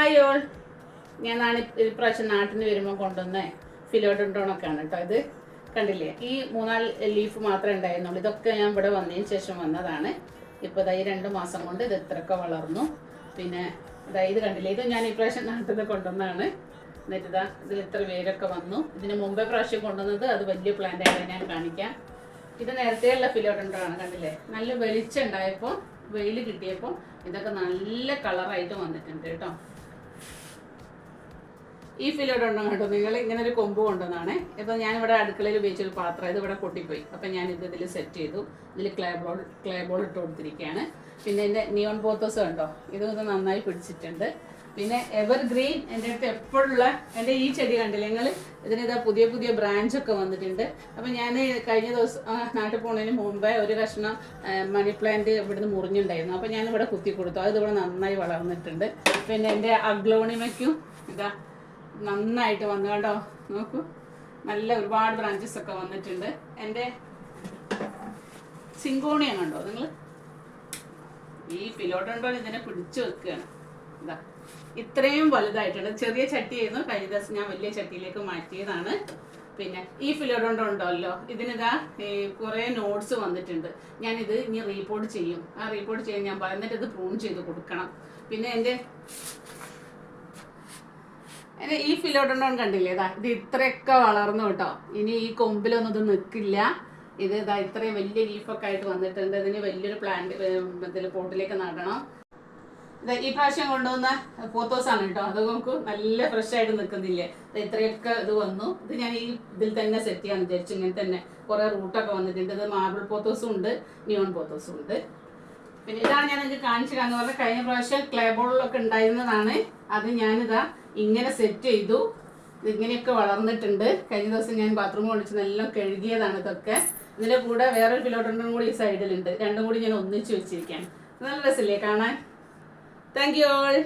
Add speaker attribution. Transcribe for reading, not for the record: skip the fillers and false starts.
Speaker 1: Hi all, ഞാനാണ് ഇപ്രാവശ്യം നാട്ടിൽ നിന്ന് വരുമ്പോൾ കൊണ്ടുവന്ന ഫിലോഡോണ്ടോണൊക്കെയാണ് കേട്ടോ. ഇത് കണ്ടില്ലേ, ഈ 3-4 ലീഫ് മാത്രമേ ഉണ്ടായിരുന്നുള്ളൂ. ഇതൊക്കെ ഞാൻ ഇവിടെ വന്നതിന് ശേഷം വന്നതാണ്. ഇപ്പോൾ ഈ 2 മാസം കൊണ്ട് ഇത് ഇത്രയൊക്കെ വളർന്നു. പിന്നെ ഇത് കണ്ടില്ലേ, ഇത് ഞാൻ ഇപ്രാവശ്യം നാട്ടിൽ നിന്ന് കൊണ്ടുവന്നതാണ്. എന്നിട്ട് ഇതിൽ ഇത്ര വേരൊക്കെ വന്നു. ഇതിന് മുമ്പേ പ്രാവശ്യം കൊണ്ടുവന്നത് അത് വലിയ പ്ലാന്റ് ആയിട്ട് ഞാൻ കാണിക്കാം. ഇത് നേരത്തെയുള്ള ഫിലോഡോണ്ടോണാണ്. കണ്ടില്ലേ, നല്ല വെളിച്ചം ഉണ്ടായപ്പോൾ, വെയിൽ കിട്ടിയപ്പോൾ ഇതൊക്കെ നല്ല കളറായിട്ട് വന്നിട്ടുണ്ട് കേട്ടോ. ഈ ഫിലോഡോണ്ടോ കേട്ടോ, നിങ്ങൾ ഇങ്ങനെ ഒരു കൊമ്പ് കൊണ്ടുവന്നാണ്. ഇപ്പം ഞാനിവിടെ അടുക്കളയിൽ ഉപയോഗിച്ചൊരു പാത്രം, ഇത് ഇവിടെ പൊട്ടിപ്പോയി. അപ്പം ഞാൻ ഇതിൽ സെറ്റ് ചെയ്തു. ഇതിൽ ക്ലേ ബോൾ ഇട്ട് കൊടുത്തിരിക്കുകയാണ്. പിന്നെ എൻ്റെ നിയോൺ പോത്തോസ് കണ്ടോ, ഇതൊന്ന് നന്നായി പിടിച്ചിട്ടുണ്ട്. പിന്നെ എവർഗ്രീൻ എൻ്റെ അടുത്ത് എപ്പോഴുള്ള എൻ്റെ ഈ ചെടി കണ്ടില്ലേ നിങ്ങൾ, ഇതിനിതാ പുതിയ പുതിയ ബ്രാഞ്ചൊക്കെ വന്നിട്ടുണ്ട്. അപ്പം ഞാൻ കഴിഞ്ഞ ദിവസം നാട്ടിൽ പോകുന്നതിന് മുമ്പേ ഒരു കഷ്ണം മണി പ്ലാന്റ് ഇവിടുന്ന് മുറിഞ്ഞിട്ടുണ്ടായിരുന്നു. അപ്പം ഞാനിവിടെ കുത്തി കൊടുത്തു. അത് ഇവിടെ നന്നായി വളർന്നിട്ടുണ്ട്. പിന്നെ എൻ്റെ അഗ്ലോണിമയ്ക്കും ഇതാ നന്നായിട്ട് വന്നു കേട്ടോ. നോക്കൂ, നല്ല ഒരുപാട് ബ്രാഞ്ചസ് ഒക്കെ വന്നിട്ടുണ്ട്. എൻ്റെ സിങ്കോണിയ കണ്ടോ നിങ്ങൾ, ഈ ഫിലോഡോണ്ടോ ഇതിനെ പിടിച്ചു വെക്കുകയാണ്. ഇതാ ഇത്രയും വലുതായിട്ടുണ്ട്. ചെറിയ ചട്ടിയായിരുന്നു, കഴിഞ്ഞ ദിവസം ഞാൻ വലിയ ചട്ടിയിലേക്ക് മാറ്റിയതാണ്. പിന്നെ ഈ ഫിലോഡോണ്ടോ ഉണ്ടല്ലോ, ഇതിനിതാ കുറേ നോട്ട്സ് വന്നിട്ടുണ്ട്. ഞാനിത് ഇനി റീപോർട്ട് ചെയ്യും. ആ റീപോർട്ട് ചെയ്യാൻ ഞാൻ പറഞ്ഞിട്ട് ഇത് പ്രൂൺ ചെയ്ത് കൊടുക്കണം. പിന്നെ എൻ്റെ ഈ ഫിലോഡോണ്ടോൺ കണ്ടില്ലേ, ഇത് ഇത്രയൊക്കെ വളർന്നു കേട്ടോ. ഇനി ഈ കൊമ്പിലൊന്നും ഇത് നിൽക്കില്ല. ഇത് ഇത്രയും വലിയ ലീഫൊക്കെ ആയിട്ട് വന്നിട്ടുണ്ട്. ഇതിന് വലിയൊരു പ്ലാന്റ് ഇതിൽ പോട്ടിലേക്ക് നടണം. ഈ പ്രാവശ്യം കൊണ്ടുവന്ന പോത്തോസാണ് കേട്ടോ. അത് നമുക്ക് നല്ല ഫ്രഷ് ആയിട്ട് നിൽക്കുന്നില്ലേ, ഇത്രയൊക്കെ ഇത് വന്നു. ഇത് ഞാൻ ഈ ഇതിൽ തന്നെ സെറ്റ് ചെയ്യാൻ വിചാരിച്ചു. ഇങ്ങനെ തന്നെ കുറേ റൂട്ടൊക്കെ വന്നിട്ടുണ്ട്. ഇത് മാർബിൾ പോത്തോസും ഉണ്ട്, നിയോൺ പോത്തോസും ഉണ്ട്. പിന്നെ ഇതാണ് ഞാൻ നിങ്ങൾക്ക് കാണിച്ചു തരാന്ന് പറഞ്ഞാൽ, കഴിഞ്ഞ പ്രാവശ്യം ക്ലേ ബോളിലൊക്കെ ഉണ്ടായിരുന്നതാണ്. അത് ഞാനിതാ ഇങ്ങനെ സെറ്റ് ചെയ്തു. ഇതിങ്ങനെയൊക്കെ വളർന്നിട്ടുണ്ട്. കഴിഞ്ഞ ദിവസം ഞാൻ ബാത്റൂം ഒളിച്ച് എല്ലാം കഴുകിയതാണ് ഇതൊക്കെ. ഇതിൻ്റെ കൂടെ വേറൊരു ഫിലോഡോണ്ടോൺ കൂടി ഈ സൈഡിലുണ്ട്. രണ്ടും കൂടി ഞാൻ ഒന്നിച്ച് വെച്ചിരിക്കുകയാണ്. നല്ല രസമില്ലേ കാണാൻ? Thank you all.